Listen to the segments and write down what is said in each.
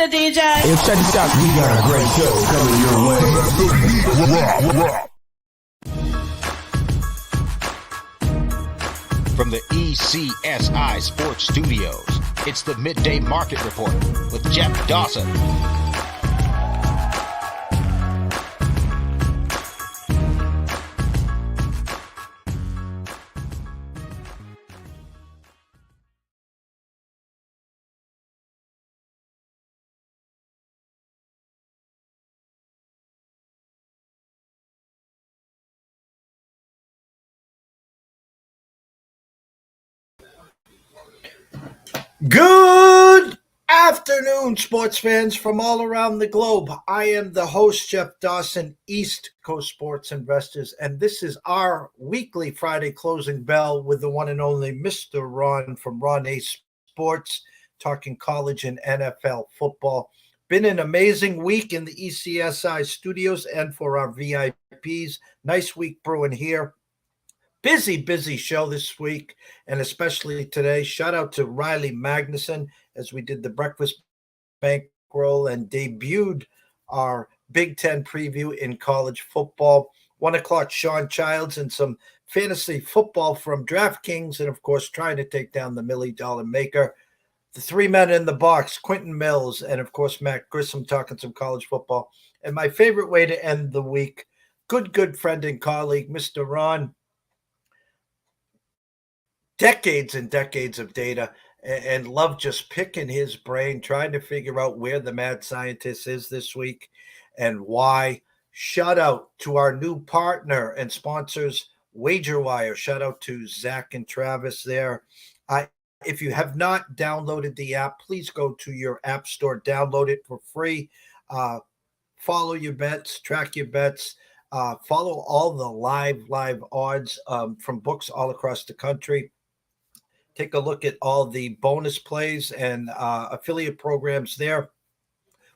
the DJ. Hey, check this out. We got a great show coming your way. From the ECSI Sports Studios, it's the Midday Market Report with Jeff Dawson. Good afternoon, sports fans from all around the globe. I am the host, Jeff Dawson, East Coast Sports Investors, and this is our weekly Friday closing bell with the one and only Mr. Ron from Ron A Sports, talking college and NFL football. Been an amazing week in the ECSI studios and for our VIPs. Nice week brewing here. Busy show this week, and especially today. Shout out to Riley Magnuson as we did the breakfast bankroll and debuted our Big Ten preview in college football. 1 o'clock, Sean Childs and some fantasy football from DraftKings, and of course, trying to take down the $1 million maker. The three men in the box, Quentin Mills, and of course, Matt Grissom talking some college football. And my favorite way to end the week, good friend and colleague, Mr. Ron. Decades and decades of data, and love just picking his brain, trying to figure out where the mad scientist is this week and why. Shout out to our new partner and sponsors, WagerWire. Shout out to Zach and Travis there. If you have not downloaded the app, please go to your app store, download it for free. Follow your bets, track your bets, follow all the live odds from books all across the country. Take a look at all the bonus plays and affiliate programs there.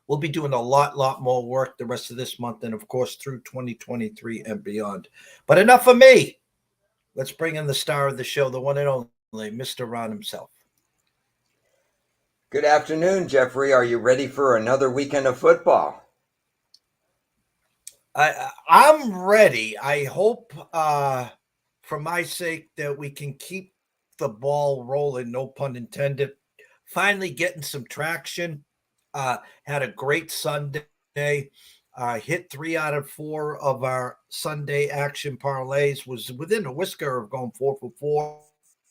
We'll be doing a lot more work the rest of this month and, of course, through 2023 and beyond. But enough of me. Let's bring in the star of the show, the one and only Mr. Ron himself. Good afternoon, Jeffrey. Are you ready for another weekend of football? I'm ready. I hope, for my sake, that we can keep the ball rolling, no pun intended. Finally getting some traction. Had a great Sunday. Hit 3 out of 4 of our Sunday action parlays. Was within a whisker of going 4 for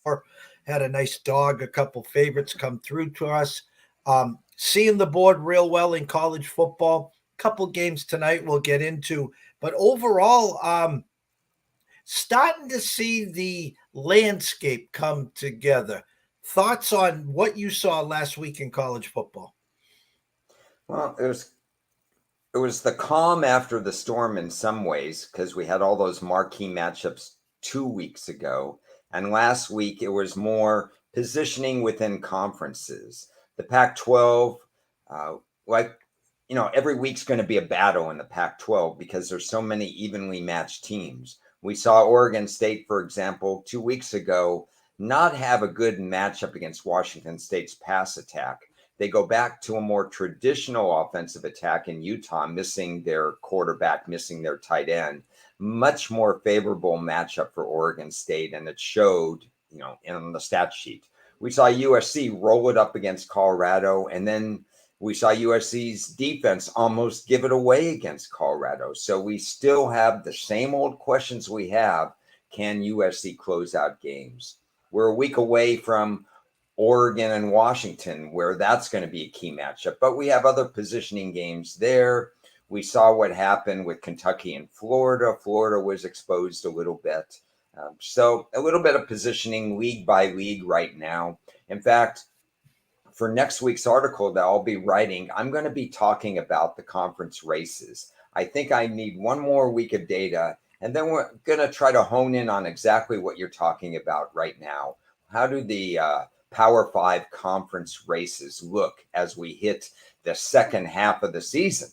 4. Had a nice dog. A couple favorites come through to us. Seeing the board real well in college football. Couple games tonight we'll get into. But overall, starting to see the landscape come together. Thoughts on what you saw last week in college football? Well, it was the calm after the storm in some ways, because we had all those marquee matchups 2 weeks ago. And last week it was more positioning within conferences. The Pac-12, every week's going to be a battle in the Pac-12 because there's so many evenly matched teams. We saw Oregon State, for example, 2 weeks ago, not have a good matchup against Washington State's pass attack. They go back to a more traditional offensive attack in Utah, missing their quarterback, missing their tight end. Much more favorable matchup for Oregon State, and it showed, in the stat sheet. We saw USC roll it up against Colorado, and then we saw USC's defense almost give it away against Colorado. So we still have the same old questions we have. Can USC close out games? We're a week away from Oregon and Washington, where that's going to be a key matchup. But we have other positioning games there. We saw what happened with Kentucky and Florida. Florida was exposed a little bit. So a little bit of positioning league by league right now. In fact, for next week's article that I'll be writing, I'm going to be talking about the conference races. I think I need one more week of data, and then we're going to try to hone in on exactly what you're talking about right now. How do the Power 5 conference races look as we hit the second half of the season?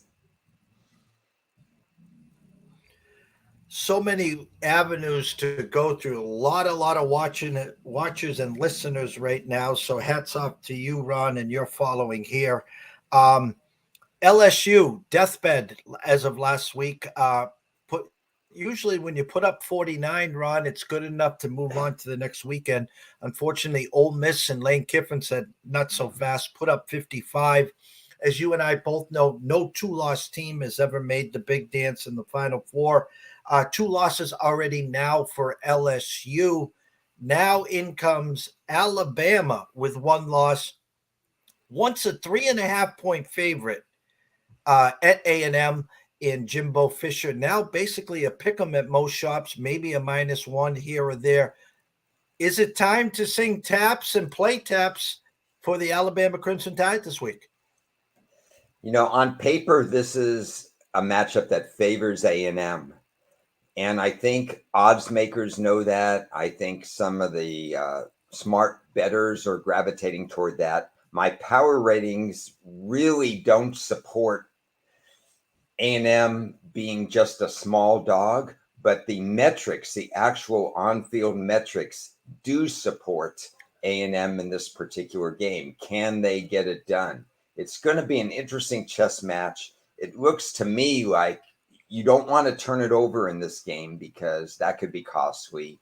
So many avenues to go through. A lot of watchers and listeners right now. So hats off to you, Ron, and your following here. LSU deathbed as of last week. Put Usually when you put up 49, Ron, it's good enough to move on to the next weekend. Unfortunately, Ole Miss and Lane Kiffin said not so fast. Put up 55. As you and I both know, no two-loss team has ever made the big dance in the Final Four. Two losses already now for LSU. Now in comes Alabama with one loss. Once a 3.5 point favorite at A&M in Jimbo Fisher. Now basically a pick 'em at most shops, maybe a -1 here or there. Is it time to sing taps and play taps for the Alabama Crimson Tide this week? On paper, this is a matchup that favors A&M. And I think odds makers know that. I think some of the smart bettors are gravitating toward that. My power ratings really don't support A&M being just a small dog, but the metrics, the actual on-field metrics, do support A&M in this particular game. Can they get it done? It's going to be an interesting chess match. It looks to me like you don't want to turn it over in this game because that could be costly.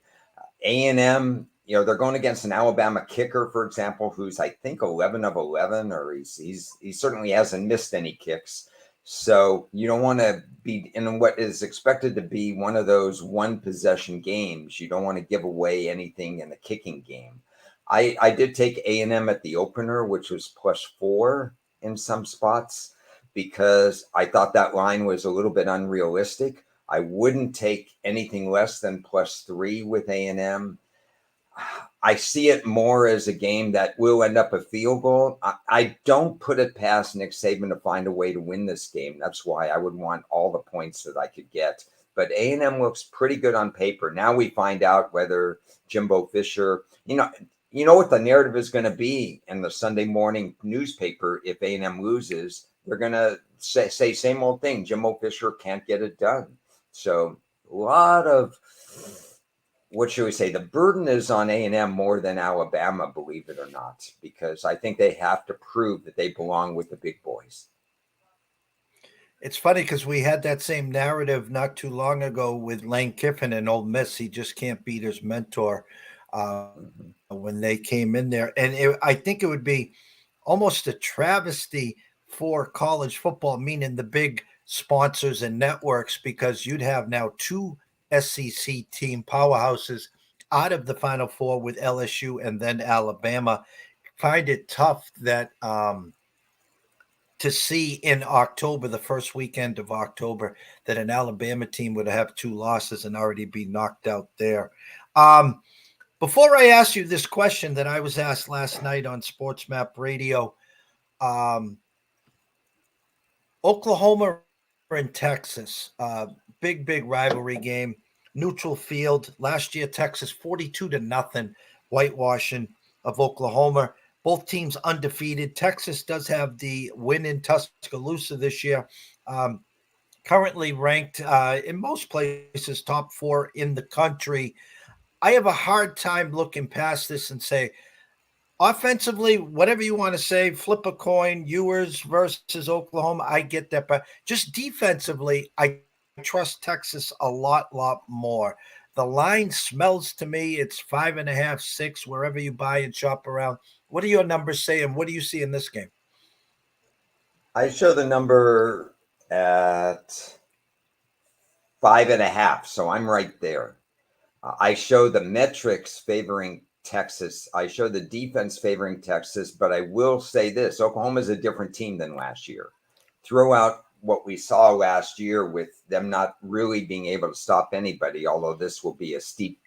A&M, they're going against an Alabama kicker, for example, who's I think 11 of 11, or he certainly hasn't missed any kicks. So you don't want to be in what is expected to be one of those one possession games. You don't want to give away anything in the kicking game. I did take A&M at the opener, which was +4 in some spots, because I thought that line was a little bit unrealistic. I wouldn't take anything less than +3 with A&M. I see it more as a game that will end up a field goal. I don't put it past Nick Saban to find a way to win this game. That's why I would want all the points that I could get. But A&M looks pretty good on paper. Now we find out whether Jimbo Fisher, you know what the narrative is going to be in the Sunday morning newspaper if A&M loses. They're going to say same old thing. Jimbo Fisher can't get it done. So a lot of, what should we say? The burden is on A&M more than Alabama, believe it or not, because I think they have to prove that they belong with the big boys. It's funny because we had that same narrative not too long ago with Lane Kiffin and Ole Miss. He just can't beat his mentor when they came in there. And I think it would be almost a travesty for college football, meaning the big sponsors and networks, because you'd have now two SEC team powerhouses out of the Final Four with LSU and then Alabama. Find it tough that to see in October, the first weekend of October, that an Alabama team would have two losses and already be knocked out there. Before I ask you this question that I was asked last night on Sports Map Radio, Oklahoma and Texas, big rivalry game, neutral field. Last year, Texas 42-0 whitewashing of Oklahoma. Both teams undefeated. Texas does have the win in Tuscaloosa this year. Currently ranked in most places top 4 in the country. I have a hard time looking past this and say, offensively, whatever you want to say, flip a coin, Ewers versus Oklahoma, I get that. But just defensively, I trust Texas a lot more. The line smells to me, it's 5.5, 6, wherever you buy and shop around. What do your numbers say, and what do you see in this game? I show the number at 5.5, so I'm right there. I show the metrics favoring Texas. I show the defense favoring Texas, but I will say this: Oklahoma is a different team than last year. Throw out what we saw last year with them not really being able to stop anybody, although this will be a steep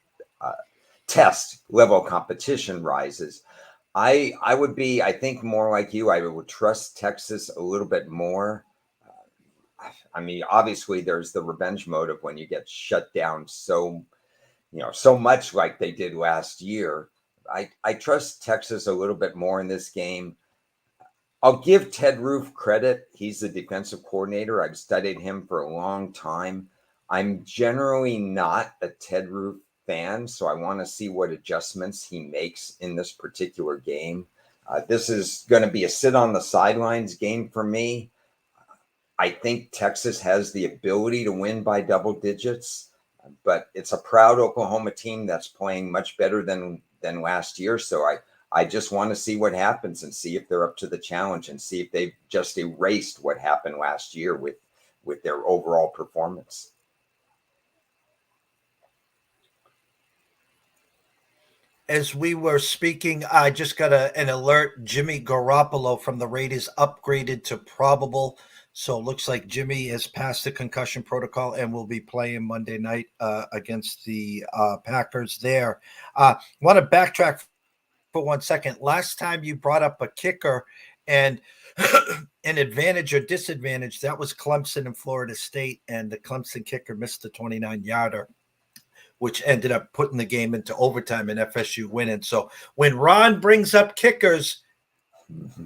test. Level of competition rises. I would be, I think, more like you. I would trust Texas a little bit more. I mean, obviously, there's the revenge motive when you get shut down so much like they did last year. I trust Texas a little bit more in this game. I'll give Ted Roof credit. He's the defensive coordinator. I've studied him for a long time. I'm generally not a Ted Roof fan, so I want to see what adjustments he makes in this particular game. This is going to be a sit on the sidelines game for me. I think Texas has the ability to win by double digits, but it's a proud Oklahoma team that's playing much better than last year. So I just want to see what happens and see if they're up to the challenge and see if they've just erased what happened last year with their overall performance. As we were speaking, I just got an alert. Jimmy Garoppolo from the Raiders upgraded to probable. So it looks like Jimmy has passed the concussion protocol and will be playing Monday night against the Packers there. Want to backtrack for 1 second. Last time you brought up a kicker and an advantage or disadvantage, that was Clemson and Florida State, and the Clemson kicker missed the 29-yarder, which ended up putting the game into overtime and FSU winning. So when Ron brings up kickers,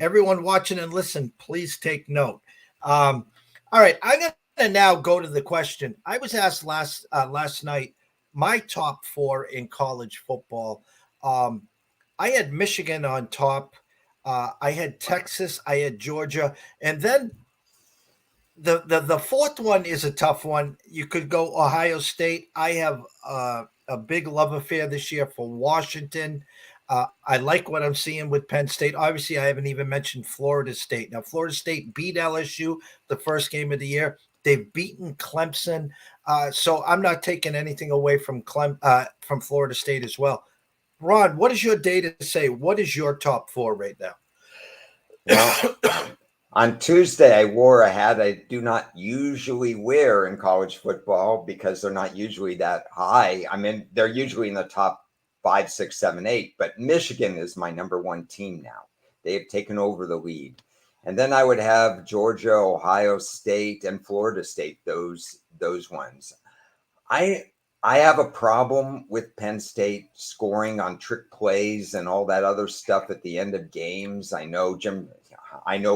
everyone watching and listen, please take note. All right, I'm going to now go to the question. I was asked last night my top four in college football. I had Michigan on top. I had Texas. I had Georgia. And then the fourth one is a tough one. You could go Ohio State. I have a big love affair this year for Washington. I like what I'm seeing with Penn State. Obviously, I haven't even mentioned Florida State. Now, Florida State beat LSU the first game of the year. They've beaten Clemson. So I'm not taking anything away from Florida State as well. Ron, what does your data say? What is your top four right now? Well, on Tuesday, I wore a hat I do not usually wear in college football because they're not usually that high. I mean, they're usually in the top 5, 6, 7, 8, but Michigan is my number one team now. They have taken over the lead. And then I would have Georgia, Ohio State, and Florida State, those ones. I have a problem with Penn State scoring on trick plays and all that other stuff at the end of games. I know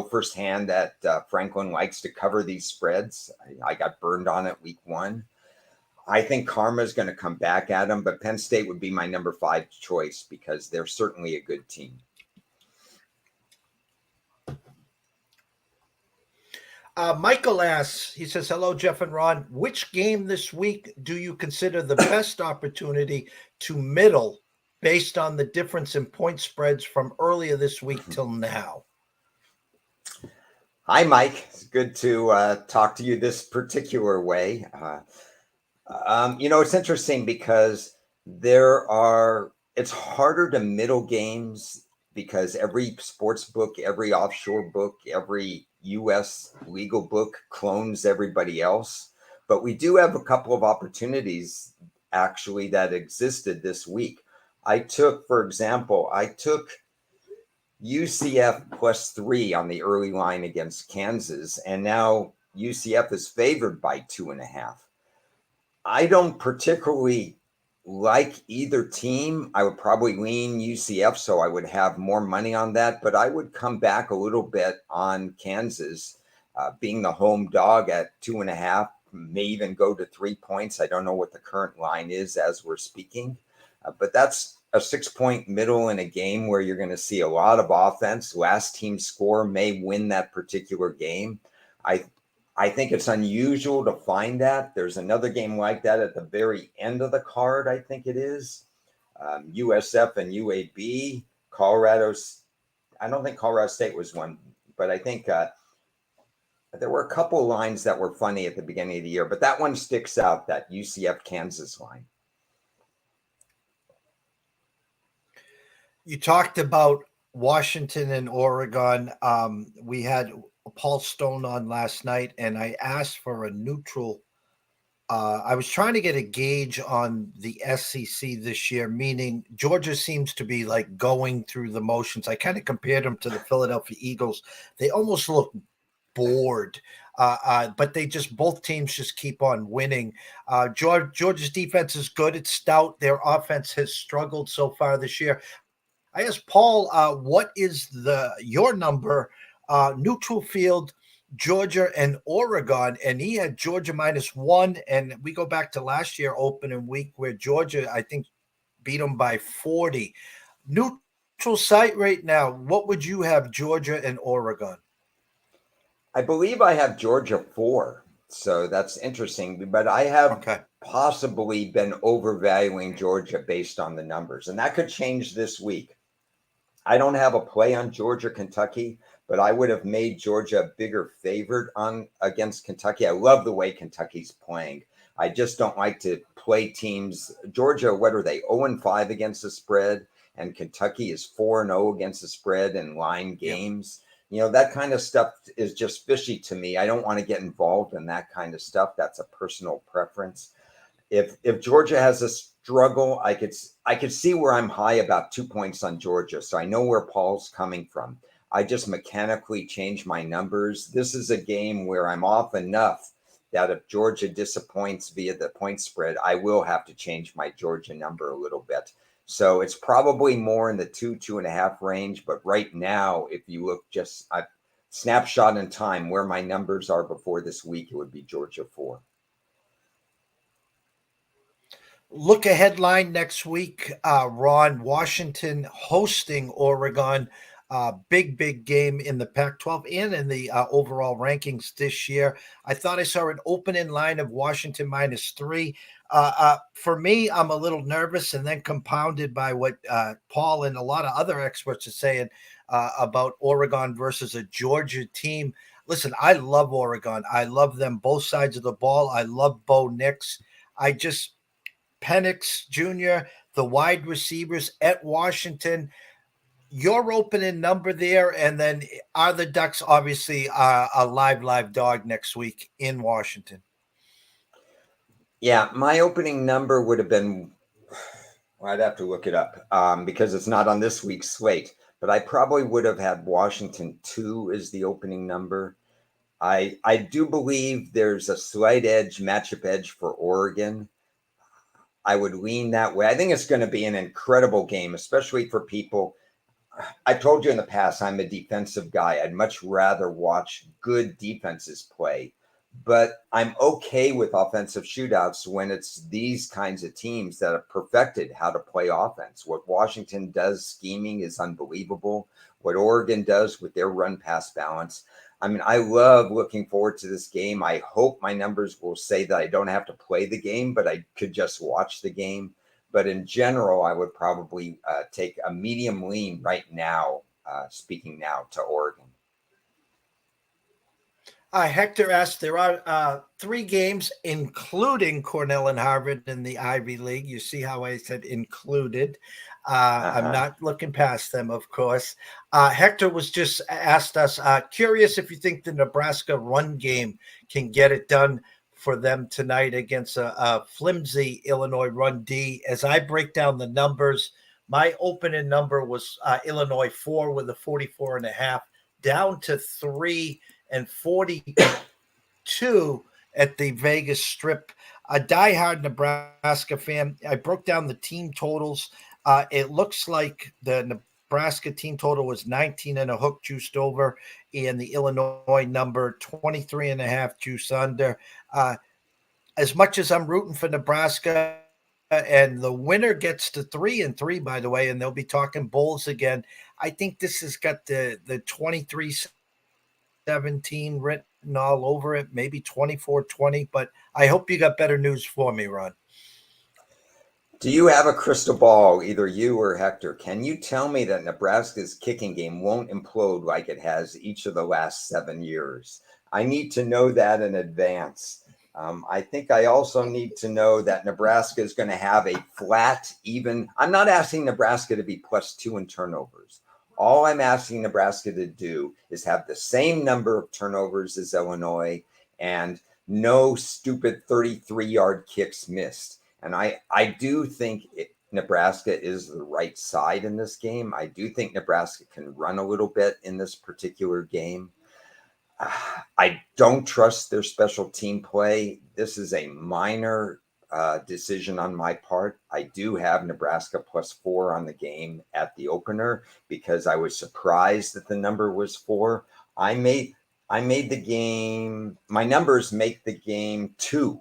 firsthand that Franklin likes to cover these spreads. I got burned on it week 1. I think karma is going to come back at them, but Penn State would be my number 5 choice because they're certainly a good team. Michael asks, he says, hello, Jeff and Ron. Which game this week do you consider the best opportunity to middle based on the difference in point spreads from earlier this week till now? Hi, Mike. It's good to talk to you this particular way. It's interesting because it's harder to middle games because every sports book, every offshore book, every U.S. legal book clones everybody else. But we do have a couple of opportunities actually that existed this week. For example, I took UCF +3 on the early line against Kansas, and now UCF is favored by 2.5. I don't particularly like either team. I would probably lean UCF, so I would have more money on that, but I would come back a little bit on Kansas, being the home dog at 2.5, may even go to 3 points. I don't know what the current line is as we're speaking, but that's a 6-point middle in a game where you're going to see a lot of offense. Last team score may win that particular game. I think it's unusual to find that. There's another game like that at the very end of the card, I think it is. USF and UAB. I don't think Colorado State was one, but I think there were a couple lines that were funny at the beginning of the year, but that one sticks out, that UCF Kansas line. You talked about Washington and Oregon. We had Paul Stone on last night, and I asked for a neutral. I was trying to get a gauge on the SEC this year, meaning Georgia seems to be like going through the motions. I kind of compared them to the Philadelphia Eagles. They almost look bored, but both teams just keep on winning. Georgia's defense is good. It's stout. Their offense has struggled so far this year. I asked Paul, what is your number, neutral field, Georgia and Oregon, and he had Georgia -1, and we go back to last year opening week where Georgia, I think, beat them by 40. Neutral neutral site right now, what would you have, Georgia and Oregon? I believe I have Georgia 4. So that's interesting. But I have Okay. possibly been overvaluing Georgia based on the numbers. And that could change this week. I don't have a play on Georgia, Kentucky, but I would have made Georgia a bigger favorite on against Kentucky. I love the way Kentucky's playing. I just don't like to play teams. Georgia, what are they? 0-5 against the spread, and Kentucky is 4-0 against the spread in line Yeah. games. That kind of stuff is just fishy to me. I don't want to get involved in that kind of stuff. That's a personal preference. If Georgia has a struggle, I could see where I'm high about 2 points on Georgia. So I know where Paul's coming from. I just mechanically change my numbers. This is a game where I'm off enough that if Georgia disappoints via the point spread, I will have to change my Georgia number a little bit. So it's probably more in the 2.5 range. But right now, if you look just a snapshot in time where my numbers are before this week, it would be Georgia 4. Look ahead line next week, Ron. Washington hosting Oregon. Big game in the Pac-12 and in the overall rankings this year. I thought I saw an opening line of Washington -3. For me, I'm a little nervous, and then compounded by what Paul and a lot of other experts are saying about Oregon versus a Georgia team. Listen, I love Oregon. I love them both sides of the ball. I love Bo Nix. I just Penix Jr., the wide receivers at Washington. Your opening number there, and then are the Ducks obviously a live dog next week in Washington? Yeah, my opening number would have been, well, I'd have to look it up because it's not on this week's slate, but I probably would have had Washington 2 as the opening number. I do believe there's a slight matchup edge for Oregon. I would lean that way. I think it's going to be an incredible game, especially for people. I've told you in the past, I'm a defensive guy. I'd much rather watch good defenses play, but I'm okay with offensive shootouts when it's these kinds of teams that have perfected how to play offense. What Washington does scheming is unbelievable. What Oregon does with their run pass balance. I mean, I love looking forward to this game. I hope my numbers will say that I don't have to play the game, but I could just watch the game. But in general, I would probably take a medium lean right now, speaking now to Oregon. Hector asked, there are 3 games, including Cornell and Harvard in the Ivy League. You see how I said included. I'm not looking past them, of course. Hector was just asked us, curious if you think the Nebraska run game can get it done for them tonight against a flimsy Illinois run D. As I break down the numbers, my opening number was Illinois 4 with a 44.5, down to 3 and 42 at the Vegas Strip. A diehard Nebraska fan. I broke down the team totals. It looks like the Nebraska team total was 19 and a hook juiced over, and the Illinois number 23 and a half juice under. As much as I'm rooting for Nebraska, and the winner gets to 3-3, by the way, and they'll be talking bowls again. I think this has got the 23-17 written all over it, maybe 24-20, but I hope you got better news for me, Ron. Do you have a crystal ball, either you or Hector? Can you tell me that Nebraska's kicking game won't implode like it has each of the last 7 years? I need to know that in advance. I think I also need to know that Nebraska is going to have a flat, even. I'm not asking Nebraska to be +2 in turnovers. All I'm asking Nebraska to do is have the same number of turnovers as Illinois and no stupid 33-yard kicks missed. And I do think Nebraska is the right side in this game. I do think Nebraska can run a little bit in this particular game. I don't trust their special team play. This is a minor decision on my part. I do have Nebraska +4 on the game at the opener because I was surprised that the number was 4. I made the game. My numbers make the game 2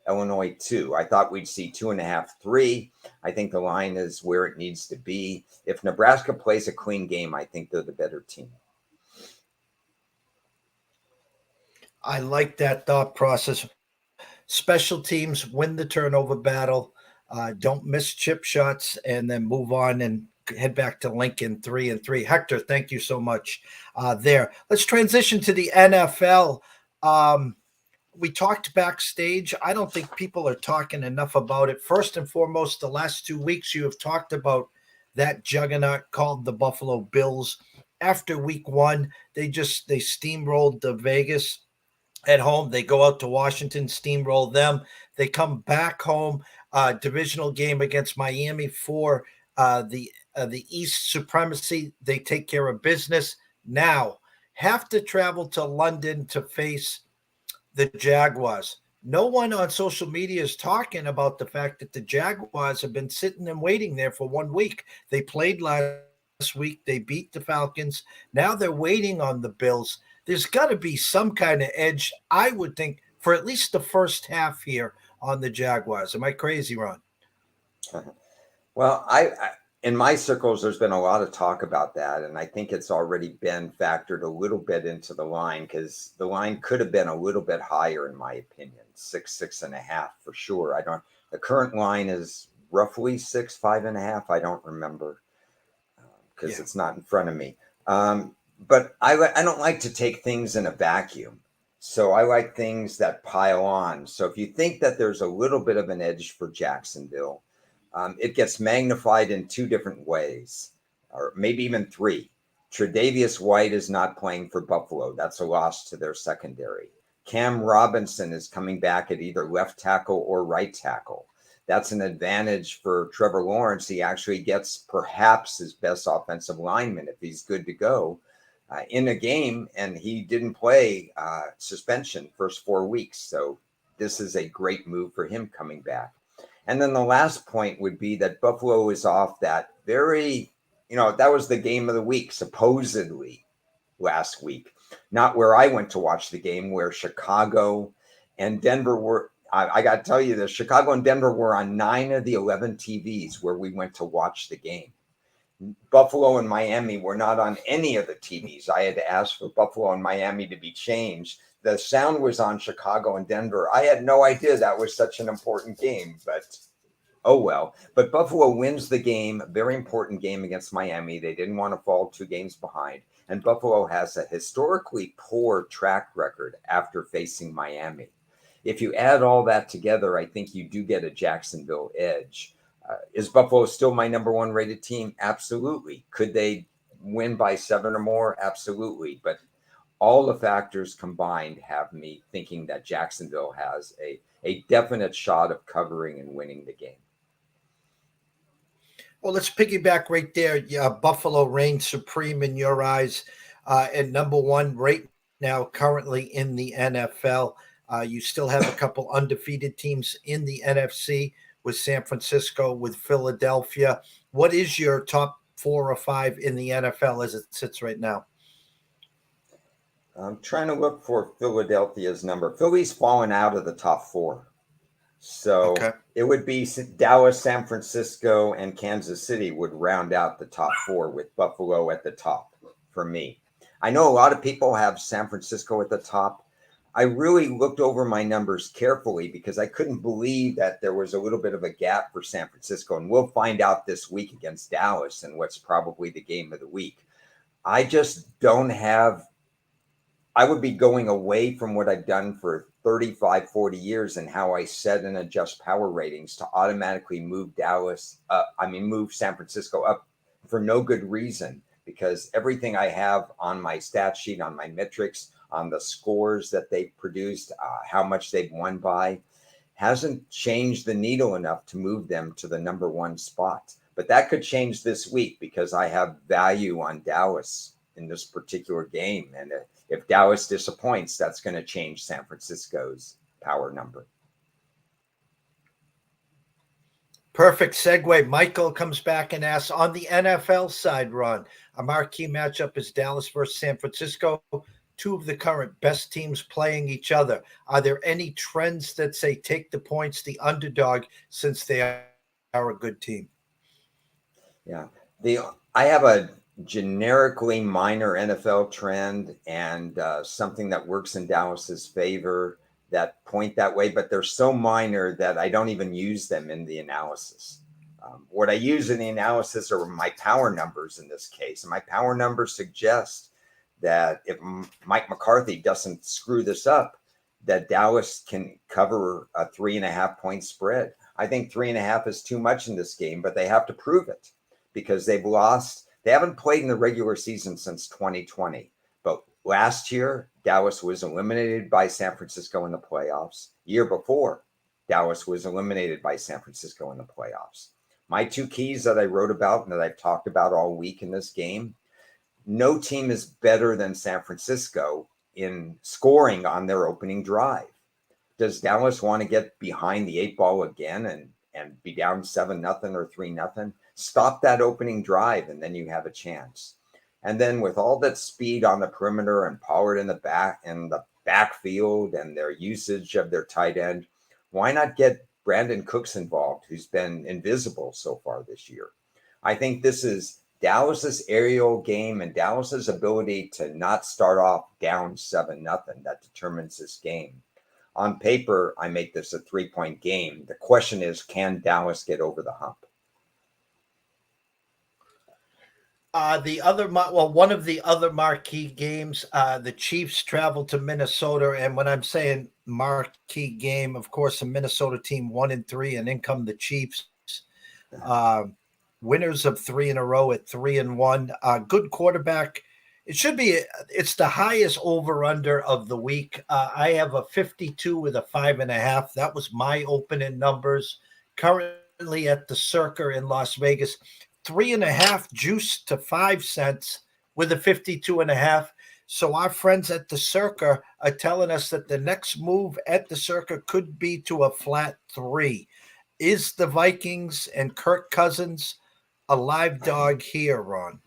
Illinois 2. I thought we'd see 2.5, 3. I think the line is where it needs to be. If Nebraska plays a clean game, I think they're the better team. I like that thought process. Special teams win the turnover battle. Don't miss chip shots, and then move on and head back to Lincoln 3-3. Hector, thank you so much. There. Let's transition to the NFL. We talked backstage. I don't think people are talking enough about it. First and foremost, the last 2 weeks you have talked about that juggernaut called the Buffalo Bills. After week 1, they steamrolled the Vegas at home. They go out to Washington, steamroll them. They come back home, divisional game against Miami for the East supremacy. They take care of business. Now have to travel to London to face the Jaguars. No one on social media is talking about the fact that the Jaguars have been sitting and waiting there for 1 week. They played last week. They beat the Falcons. Now they're waiting on the Bills. There's got to be some kind of edge, I would think, for at least the first half here on the Jaguars. Am I crazy, Ron? Well, I in my circles, there's been a lot of talk about that, and I think it's already been factored a little bit into the line, because the line could have been a little bit higher, in my opinion, 6.5 for sure. The current line is roughly 5.5. I don't remember because it's not in front of me. But I don't like to take things in a vacuum. So I like things that pile on. So if you think that there's a little bit of an edge for Jacksonville, it gets magnified in 2 different ways, or maybe even 3. Tre'Davious White is not playing for Buffalo. That's a loss to their secondary. Cam Robinson is coming back at either left tackle or right tackle. That's an advantage for Trevor Lawrence. He actually gets perhaps his best offensive lineman if he's good to go in a game, and he didn't play suspension first 4 weeks. So this is a great move for him coming back. And then the last point would be that Buffalo is off that very, that was the game of the week, supposedly last week. Not where I went to watch the game, where Chicago and Denver were. I got to tell you, Chicago and Denver were on 9 of the 11 TVs where we went to watch the game. Buffalo and Miami were not on any of the TVs. I had to ask for Buffalo and Miami to be changed. The sound was on Chicago and Denver. I had no idea that was such an important game, but oh well. But Buffalo wins the game, a very important game against Miami. They didn't want to fall 2 games behind. And Buffalo has a historically poor track record after facing Miami. If you add all that together, I think you do get a Jacksonville edge. Is Buffalo still my number 1 rated team? Absolutely. Could they win by 7 or more? Absolutely. But all the factors combined have me thinking that Jacksonville has a definite shot of covering and winning the game. Well, let's piggyback right there. Yeah, Buffalo reigns supreme in your eyes at number 1 right now, currently in the NFL. You still have a couple undefeated teams in the NFC with San Francisco, with Philadelphia. What is your top 4 or 5 in the NFL as it sits right now? I'm trying to look for Philadelphia's number. Philly's fallen out of the top 4. So It would be Dallas, San Francisco, and Kansas City would round out the top 4 with Buffalo at the top for me. I know a lot of people have San Francisco at the top. I really looked over my numbers carefully because I couldn't believe that there was a little bit of a gap for San Francisco. And we'll find out this week against Dallas and what's probably the game of the week. I just don't have, I would be going away from what I've done for 35, 40 years and how I set and adjust power ratings to automatically move move San Francisco up for no good reason, because everything I have on my stat sheet, on my metrics, on the scores that they produced, how much they've won by, hasn't changed the needle enough to move them to the number 1 spot. But that could change this week because I have value on Dallas in this particular game. And if Dallas disappoints, that's going to change San Francisco's power number. Perfect segue. Michael comes back and asks, on the NFL side, Ron, a marquee matchup is Dallas versus San Francisco. two of the current best teams playing each other. Are there any trends that say take the points, the underdog, since they are a good team? Yeah. I have a generically minor NFL trend and something that works in Dallas's favor that point that way, but they're so minor that I don't even use them in the analysis. What I use in the analysis are my power numbers in this case. And my power numbers suggest that if Mike McCarthy doesn't screw this up, that Dallas can cover a 3.5 point spread. I think 3.5 is too much in this game, but they have to prove it because they've lost. They haven't played in the regular season since 2020. But last year, Dallas was eliminated by San Francisco in the playoffs. Year before, Dallas was eliminated by San Francisco in the playoffs. My two keys that I wrote about and that I've talked about all week in this game, no team is better than San Francisco in scoring on their opening drive. Does Dallas want to get behind the 8 ball again and be down 7-0 or 3-0? Stop that opening drive and then you have a chance. And then with all that speed on the perimeter and Pollard in the backfield and their usage of their tight end, why not get Brandon Cooks involved, who's been invisible so far this year? I think this is Dallas's aerial game and Dallas's ability to not start off down 7-0 that determines this game. On paper, I make this a 3-point game. The question is, can Dallas get over the hump? One of the other marquee games, the Chiefs travel to Minnesota, and when I'm saying marquee game, of course, a Minnesota team 1-3, and in come the Chiefs, winners of 3 in a row at 3-1. Good quarterback. It's the highest over/under of the week. I have a 52 with a 5.5. That was my opening numbers. Currently at the Circa in Las Vegas, 3.5 juice to 5 cents with a 52.5. So our friends at the Circa are telling us that the next move at the Circa could be to a flat 3. Is the Vikings and Kirk Cousins a live dog here, Ron?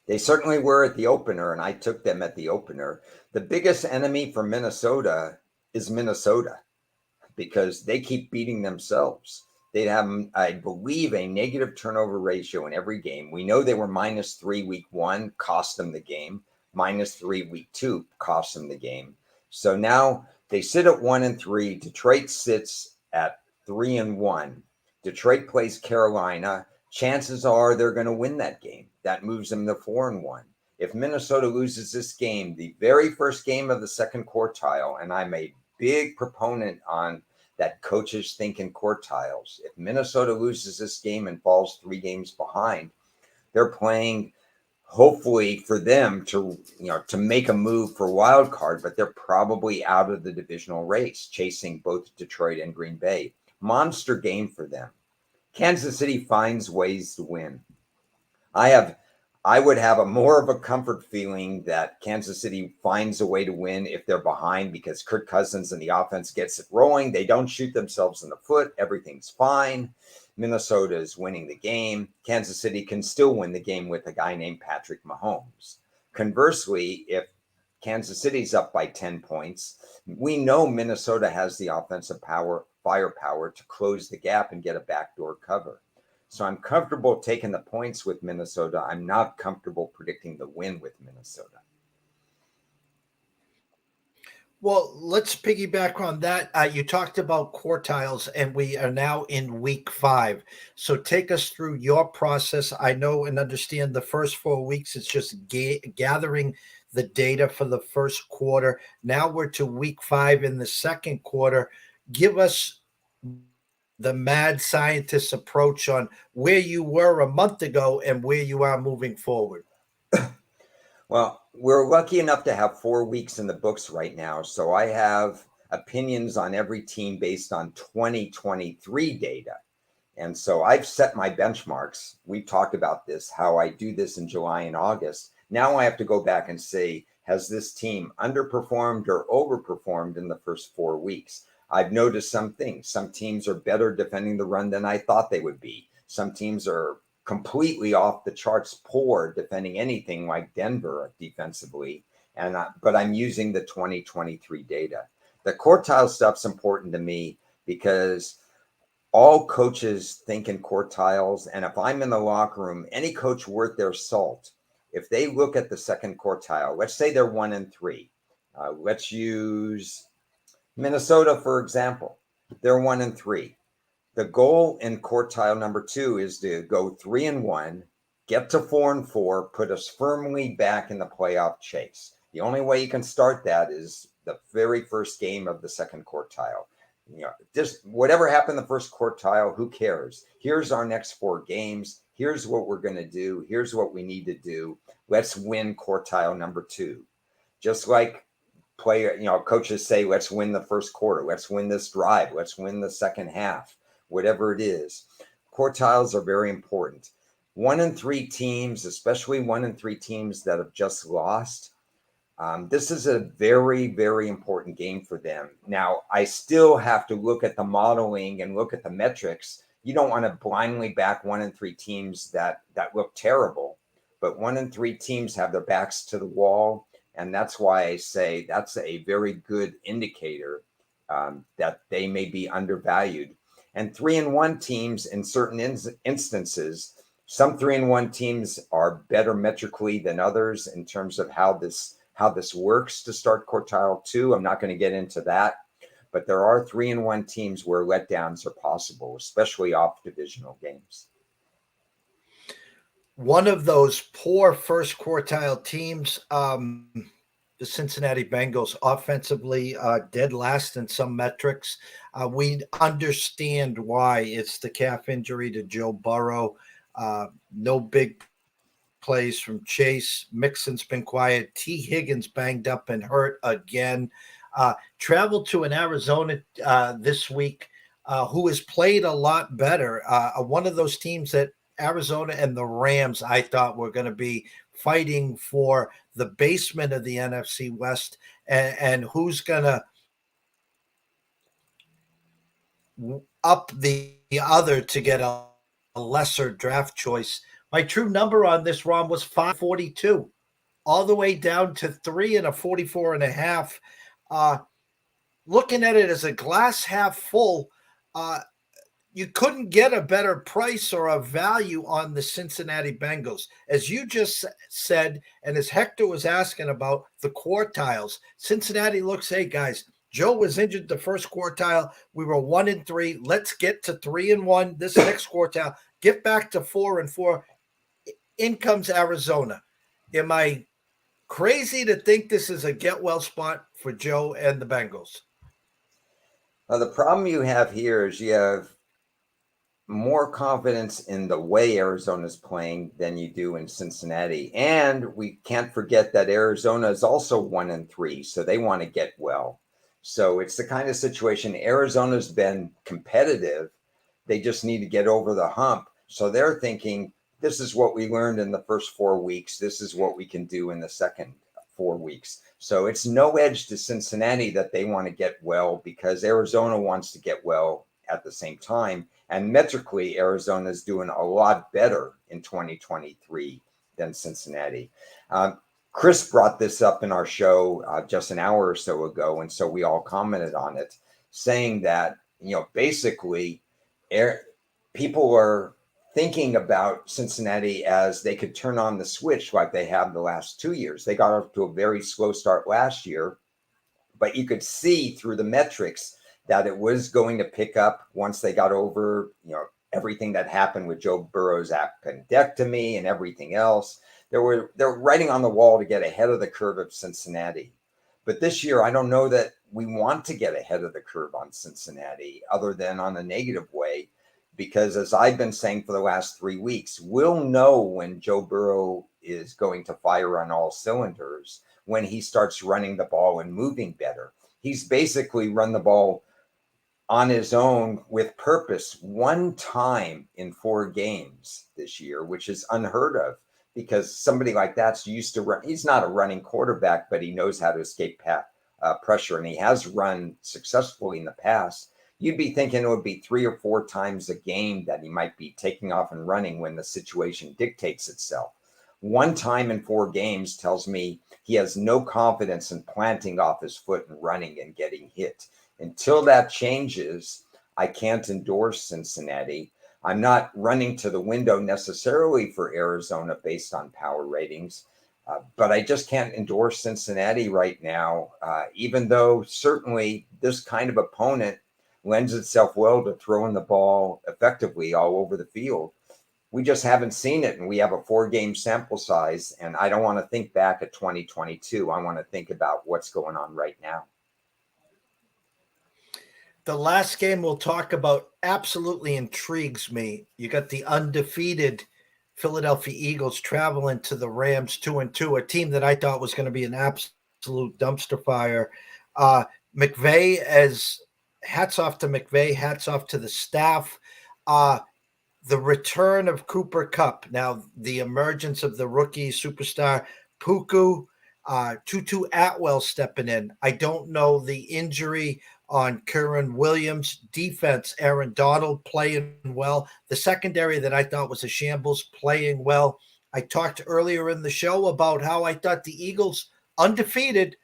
They certainly were at the opener, and I took them at the opener. The biggest enemy for Minnesota is Minnesota because they keep beating themselves. They have, I believe, a negative turnover ratio in every game. We know they were -3 week 1, cost them the game. -3 week 2, cost them the game. So now they sit at 1-3. Detroit sits at 3-1. Detroit plays Carolina. Chances are they're going to win that game. That moves them to 4-1. If Minnesota loses this game, the very first game of the second quartile, and I'm a big proponent on that coaches think in quartiles. If Minnesota loses this game and falls 3 games behind, they're playing hopefully for them to make a move for wild card, but they're probably out of the divisional race, chasing both Detroit and Green Bay. Monster game for them. Kansas City finds ways to win. I would have a more of a comfort feeling that Kansas City finds a way to win if they're behind because Kirk Cousins and the offense gets it rolling. They don't shoot themselves in the foot. Everything's fine. Minnesota is winning the game. Kansas City can still win the game with a guy named Patrick Mahomes. Conversely, if Kansas City's up by 10 points, we know Minnesota has the offensive firepower to close the gap and get a backdoor cover. So I'm comfortable taking the points with Minnesota. I'm not comfortable predicting the win with Minnesota. Well, let's piggyback on that. You talked about quartiles, and we are now in week 5. So take us through your process. I know and understand the first 4 weeks, it's just gathering the data for the first quarter. Now we're to week 5 in the second quarter. Give us the mad scientist approach on where you were a month ago and where you are moving forward. Well, we're lucky enough to have 4 weeks in the books right now. So I have opinions on every team based on 2023 data. And so I've set my benchmarks. We've talked about this, how I do this in July and August. Now I have to go back and say, has this team underperformed or overperformed in the first 4 weeks? I've noticed some things. Some teams are better defending the run than I thought they would be. Some teams are completely off the charts poor defending anything like Denver defensively. but I'm using the 2023 data. The quartile stuff's important to me because all coaches think in quartiles. And if I'm in the locker room, any coach worth their salt, if they look at the second quartile, let's say they're 1-3. Let's use Minnesota, for example. They're 1-3. The goal in quartile number 2 is to go 3-1, get to 4-4, put us firmly back in the playoff chase. The only way you can start that is the very first game of the second quartile. Just whatever happened in the first quartile, who cares? Here's our next 4 games. Here's what we're going to do. Here's what we need to do. Let's win quartile number 2. Just like coaches say, let's win the first quarter. Let's win this drive. Let's win the second half. Whatever it is, quartiles are very important. 1-3 teams, especially 1-3 teams that have just lost. This is a very, very important game for them. Now, I still have to look at the modeling and look at the metrics. You don't want to blindly back 1-3 teams that look terrible, but 1-3 teams have their backs to the wall. And that's why I say that's a very good indicator that they may be undervalued. And 3-1 teams in certain instances, some 3-1 teams are better metrically than others in terms of how this works to start quartile 2. I'm not going to get into that, but there are 3-1 teams where letdowns are possible, especially off divisional games. One of those poor first quartile teams, the Cincinnati Bengals, offensively dead last in some metrics. We understand why. It's the calf injury to Joe Burrow. No big plays from Chase. Mixon's been quiet. T. Higgins banged up and hurt again. Traveled to an Arizona this week who has played a lot better. One of those teams that Arizona and the Rams, I thought, were going to be fighting for the basement of the NFC West and who's going to up the other to get a lesser draft choice. My true number on this, Ron, was 542, all the way down to 3 and a 44.5. Looking at it as a glass half full, you couldn't get a better price or a value on the Cincinnati Bengals. As you just said, and as Hector was asking about the quartiles, Cincinnati looks, hey, guys, Joe was injured the first quartile. We were 1-3. Let's get to 3-1 this next quartile. Get back to 4-4. In comes Arizona. Am I crazy to think this is a get-well spot for Joe and the Bengals? Now, the problem you have here is you have more confidence in the way Arizona's playing than you do in Cincinnati. And we can't forget that Arizona is also 1-3, so they want to get well. So it's the kind of situation. Arizona's been competitive. They just need to get over the hump. So they're thinking, this is what we learned in the first 4 weeks. This is what we can do in the second 4 weeks. So it's no edge to Cincinnati that they want to get well because Arizona wants to get well at the same time. And metrically, Arizona is doing a lot better in 2023 than Cincinnati. Chris brought this up in our show just an hour or so ago, and so we all commented on it, saying that, basically people are thinking about Cincinnati as they could turn on the switch like they have the last 2 years. They got off to a very slow start last year, but you could see through the metrics that it was going to pick up once they got over, everything that happened with Joe Burrow's appendectomy and everything else. They're writing on the wall to get ahead of the curve of Cincinnati. But this year, I don't know that we want to get ahead of the curve on Cincinnati other than on a negative way, because as I've been saying for the last 3 weeks, we'll know when Joe Burrow is going to fire on all cylinders when he starts running the ball and moving better. He's basically run the ball on his own with purpose one time in 4 games this year, which is unheard of because somebody like that's used to run. He's not a running quarterback, but he knows how to escape pressure, and he has run successfully in the past. You'd be thinking it would be 3 or 4 times a game that he might be taking off and running when the situation dictates itself. one time in 4 games tells me he has no confidence in planting off his foot and running and getting hit. Until that changes, I can't endorse Cincinnati. I'm not running to the window necessarily for Arizona based on power ratings, but I just can't endorse Cincinnati right now, even though certainly this kind of opponent lends itself well to throwing the ball effectively all over the field. We just haven't seen it, and we have a 4-game sample size, and I don't want to think back at 2022. I want to think about what's going on right now. The last game we'll talk about absolutely intrigues me. You got the undefeated Philadelphia Eagles traveling to the Rams 2-2, a team that I thought was going to be an absolute dumpster fire. McVay, as hats off to McVay, hats off to the staff. The return of Cooper Kupp, now the emergence of the rookie superstar Puku, Tutu Atwell stepping in. I don't know the injury on Kyren Williams. Defense, Aaron Donald playing well. The secondary that I thought was a shambles playing well. I talked earlier in the show about how I thought the Eagles, undefeated,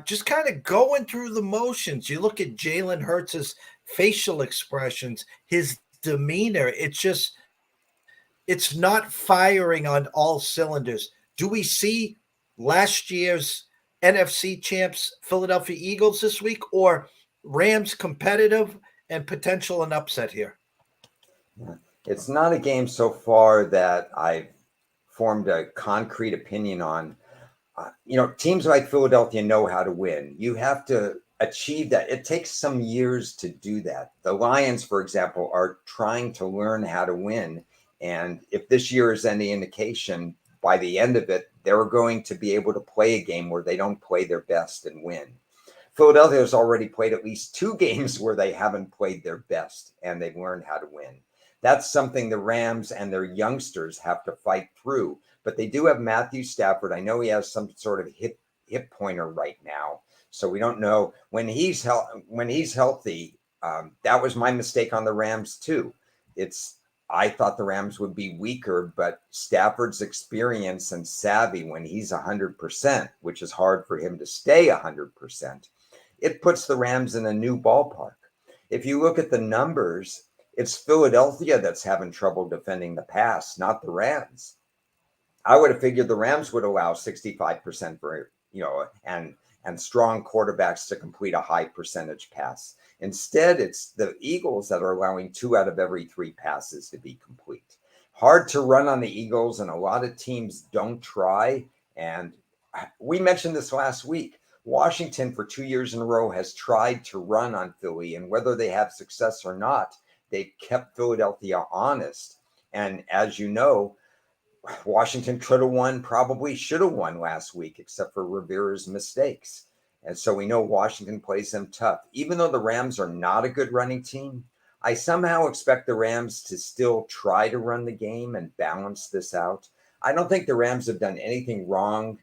just kind of going through the motions. You look at Jalen Hurts' facial expressions, his demeanor. It's not firing on all cylinders. Do we see last year's NFC champs Philadelphia Eagles this week, or Rams competitive and potential an upset here? It's not a game so far that I've formed a concrete opinion on. Teams like Philadelphia know how to win. You have to achieve that. It takes some years to do that. The Lions, for example, are trying to learn how to win. And if this year is any indication, by the end of it, they're going to be able to play a game where they don't play their best and win. Philadelphia has already played at least 2 games where they haven't played their best and they've learned how to win. That's something the Rams and their youngsters have to fight through. But they do have Matthew Stafford. I know he has some sort of hip pointer right now, so we don't know when he's healthy. That was my mistake on the Rams too. I thought the Rams would be weaker, but Stafford's experience and savvy when he's 100%, which is hard for him to stay 100%, it puts the Rams in a new ballpark. If you look at the numbers, it's Philadelphia that's having trouble defending the pass, not the Rams. I would have figured the Rams would allow 65% for, and strong quarterbacks to complete a high percentage pass. Instead, it's the Eagles that are allowing 2 out of every 3 passes to be complete. Hard to run on the Eagles, and a lot of teams don't try. And we mentioned this last week. Washington, for 2 years in a row, has tried to run on Philly, and whether they have success or not, they've kept Philadelphia honest. And as you know, Washington could have won, probably should have won last week, except for Rivera's mistakes. And so we know Washington plays them tough. Even though the Rams are not a good running team, I somehow expect the Rams to still try to run the game and balance this out. I don't think the Rams have done anything wrong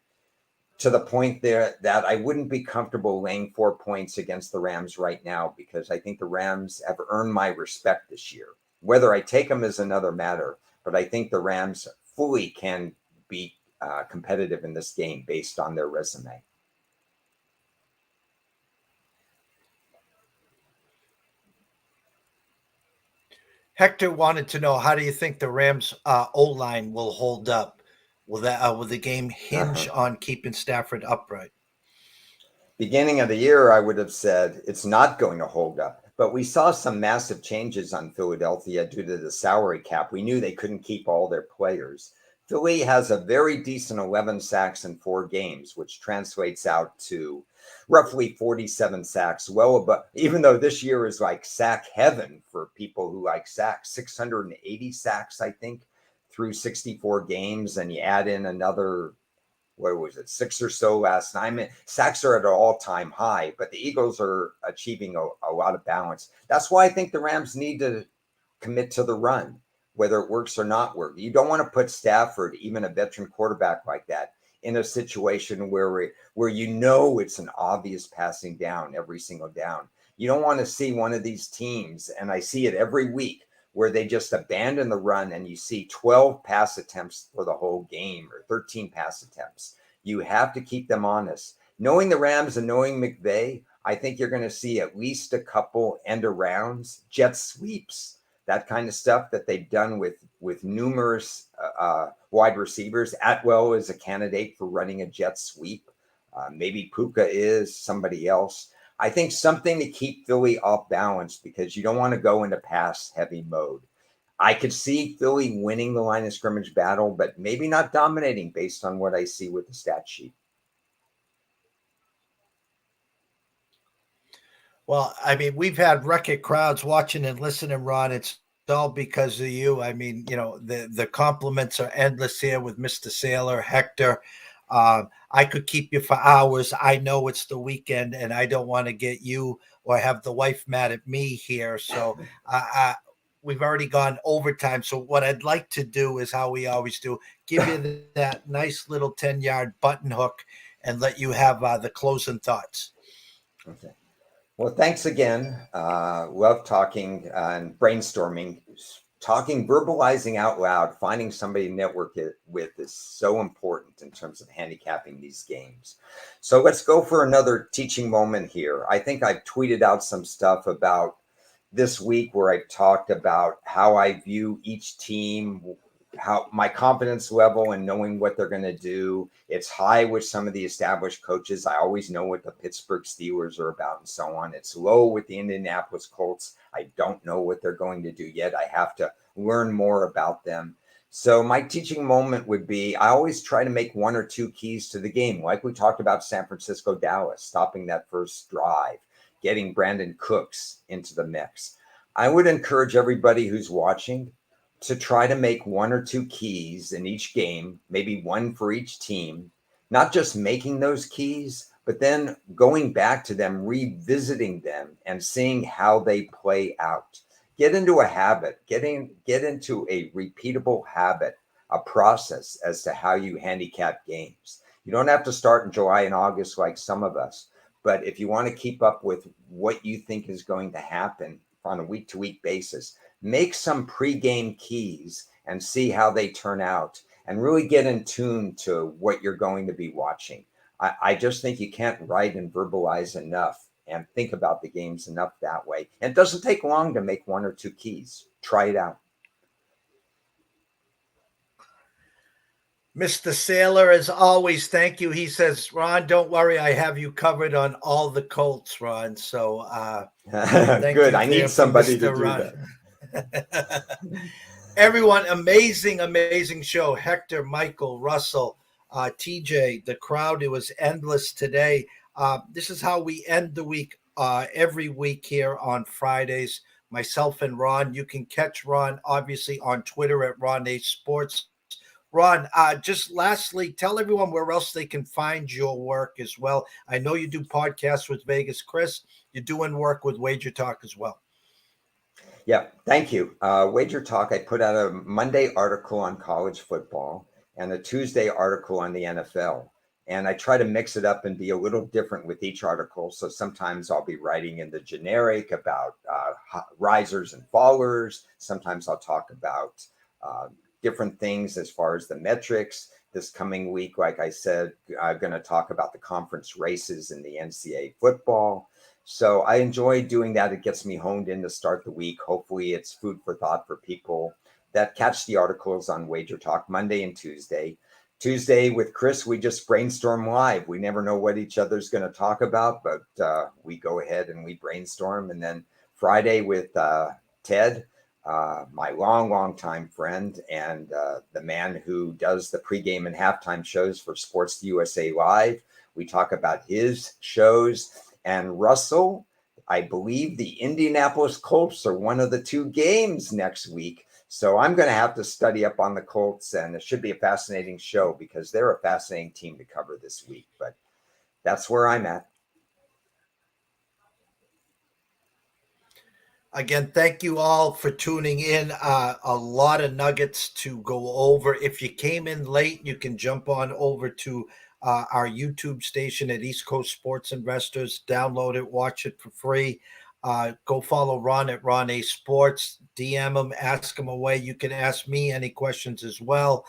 to the point there that I wouldn't be comfortable laying 4 points against the Rams right now, because I think the Rams have earned my respect this year. Whether I take them is another matter, but I think the Rams fully can be competitive in this game based on their resume. Hector wanted to know, how do you think the Rams O-line will hold up? Will the game hinge on keeping Stafford upright? Beginning of the year, I would have said it's not going to hold up. But we saw some massive changes on Philadelphia due to the salary cap. We knew they couldn't keep all their players. Philly has a very decent 11 sacks in 4 games, which translates out to roughly 47 sacks, well above, even though this year is like sack heaven for people who like sacks, 680 sacks, I think, through 64 games. And you add in another, 6 or so last night. I mean, sacks are at an all-time high, but the Eagles are achieving a lot of balance. That's why I think the Rams need to commit to the run, whether it works or not work. You don't want to put Stafford, even a veteran quarterback like that, in a situation where it's an obvious passing down every single down. You don't want to see one of these teams, and I see it every week, where they just abandon the run and you see 12 pass attempts for the whole game or 13 pass attempts. You have to keep them honest. Knowing the Rams and knowing McVay, I think you're going to see at least a couple end arounds, jet sweeps, that kind of stuff that they've done with numerous wide receivers. Atwell is a candidate for running a jet sweep. Maybe Puka is, somebody else. I think something to keep Philly off balance because you don't want to go into pass heavy mode. I could see Philly winning the line of scrimmage battle, but maybe not dominating based on what I see with the stat sheet. Well, I mean, we've had record crowds watching and listening, Ron. It's all because of you. I mean, the compliments are endless here with Mr. Saylor, Hector. I could keep you for hours. I know it's the weekend, and I don't want to get you or have the wife mad at me here. So we've already gone overtime. So what I'd like to do is how we always do: give you that nice little 10-yard button hook and let you have the closing thoughts. Okay. Well, thanks again. Love talking and brainstorming. Talking, verbalizing out loud, finding somebody to network it with is so important in terms of handicapping these games. So let's go for another teaching moment here. I think I've tweeted out some stuff about this week where I talked about how I view each team, how my confidence level and knowing what they're going to do. It's high with some of the established coaches. I always know what the Pittsburgh Steelers are about and so on. It's low with the Indianapolis Colts. I don't know what they're going to do yet. I have to learn more about them. So my teaching moment would be, I always try to make one or two keys to the game. Like we talked about San Francisco, Dallas, stopping that first drive, getting Brandon Cooks into the mix. I would encourage everybody who's watching to try to make one or two keys in each game, maybe one for each team, not just making those keys, but then going back to them, revisiting them and seeing how they play out. Get into a habit, get into a repeatable habit, a process as to how you handicap games. You don't have to start in July and August like some of us, but if you want to keep up with what you think is going to happen on a week-to-week basis, make some pregame keys and see how they turn out and really get in tune to what you're going to be watching. I just think you can't write and verbalize enough and think about the games enough that way. And it doesn't take long to make one or two keys. Try it out. Mr. Saylor, as always, thank you. He says, Ron, don't worry, I have you covered on all the Colts, Ron. So good. I need somebody to do that. Everyone, amazing show. Hector, Michael, Russell, TJ, the crowd, it was endless today. This is how we end the week every week here on Fridays. Myself and Ron. You can catch Ron, obviously, on Twitter at Ron A Sports. Ron, just lastly, tell everyone where else they can find your work as well. I know you do podcasts with Vegas Chris. You're doing work with Wager Talk as well. Yeah, thank you. Wager Talk, I put out a Monday article on college football and a Tuesday article on the NFL. And I try to mix it up and be a little different with each article. So sometimes I'll be writing in the generic about risers and fallers. Sometimes I'll talk about different things as far as the metrics. This coming week, like I said, I'm going to talk about the conference races in the NCAA football. So I enjoy doing that. It gets me honed in to start the week. Hopefully it's food for thought for people that catch the articles on Wager Talk Monday and Tuesday. Tuesday with Chris, we just brainstorm live. We never know what each other's going to talk about, but we go ahead and we brainstorm. And then Friday with Ted, my long time friend and the man who does the pregame and halftime shows for Sports USA Live. We talk about his shows. And Russell, I believe the Indianapolis Colts are one of the two games next week. So I'm going to have to study up on the Colts, and it should be a fascinating show because they're a fascinating team to cover this week. But that's where I'm at. Again, thank you all for tuning in. A lot of nuggets to go over. If you came in late, you can jump on over to our YouTube station at East Coast Sports Investors. Download it, watch it for free. Go follow Ron at Ron A Sports. DM him, ask him away. You can ask me any questions as well.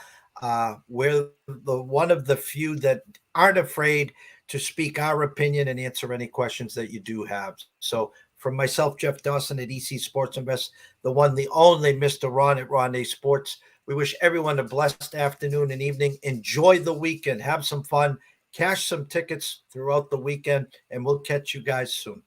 We're the one of the few that aren't afraid to speak our opinion and answer any questions that you do have. So from myself, Jeff Dawson at EC Sports Invest, the one, the only Mr. Ron at Ron A Sports, we wish everyone a blessed afternoon and evening. Enjoy the weekend. Have some fun. Cash some tickets throughout the weekend, and we'll catch you guys soon.